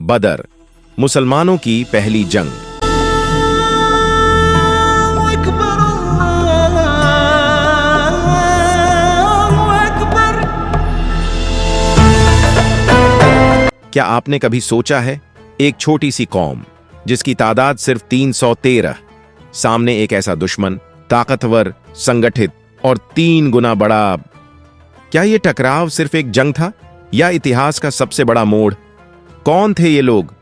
बदर, मुसलमानों की पहली जंग। क्या आपने कभी सोचा है, एक छोटी सी कौम जिसकी तादाद सिर्फ 313, सामने एक ऐसा दुश्मन, ताकतवर, संगठित और 3 गुना बड़ा। क्या यह टकराव सिर्फ एक जंग था या इतिहास का सबसे बड़ा मोड़? कौन थे ये लोग?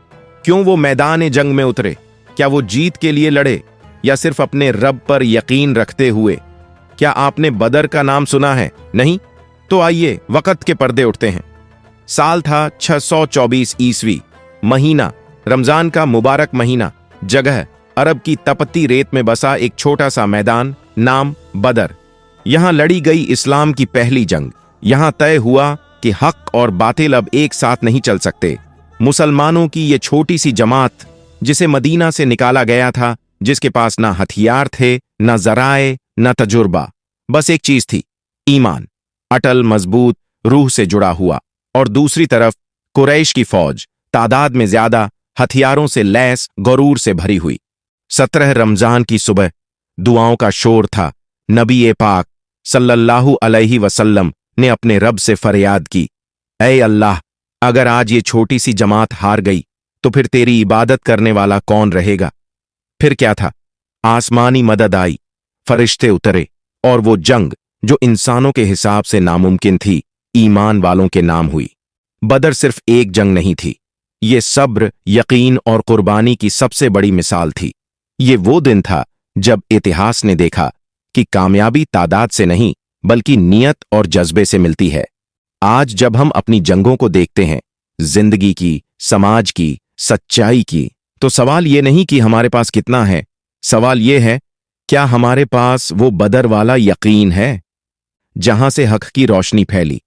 क्यों वो मैदान जंग में उतरे? क्या वो जीत के लिए लड़े या सिर्फ अपने रब पर यकीन रखते हुए? क्या आपने बदर का नाम सुना है? नहीं? तो आइए वक्त के पर्दे उठते हैं। साल था 624 ईस्वी, महीना रमजान का मुबारक महीना, जगह अरब की तपती रेत में बसा एक छोटा सा मैदान, नाम बदर। यहां लड़ी गई इस्लाम की पहली जंग। यहां तय हुआ कि हक और बातिल अब एक साथ नहीं चल सकते। मुसलमानों की ये छोटी सी जमात, जिसे मदीना से निकाला गया था, जिसके पास ना हथियार थे, ना जराए, ना तजुर्बा, बस एक चीज थी, ईमान, अटल, मजबूत, रूह से जुड़ा हुआ। और दूसरी तरफ कुरैश की फौज, तादाद में ज्यादा, हथियारों से लैस, गरूर से भरी हुई। 17 रमजान की सुबह दुआओं का शोर था। नबी पाक सल्लल्लाहु अलैहि वसल्लम ने अपने रब से फरियाद की, ऐ अल्लाह, अगर आज ये छोटी सी जमात हार गई तो फिर तेरी इबादत करने वाला कौन रहेगा? फिर क्या था? आसमानी मदद आई, फरिश्ते उतरे, और वो जंग जो इंसानों के हिसाब से नामुमकिन थी, ईमान वालों के नाम हुई। बदर सिर्फ एक जंग नहीं थी, ये सब्र, यकीन और कुर्बानी की सबसे बड़ी मिसाल थी। ये वो दिन था जब इतिहास ने देखा कि कामयाबी तादाद से नहीं बल्कि नियत और जज्बे से मिलती है। आज जब हम अपनी जंगों को देखते हैं, जिंदगी की, समाज की, सच्चाई की, तो सवाल ये नहीं कि हमारे पास कितना है, सवाल ये है, क्या हमारे पास वो बदर वाला यकीन है जहां से हक की रोशनी फैली,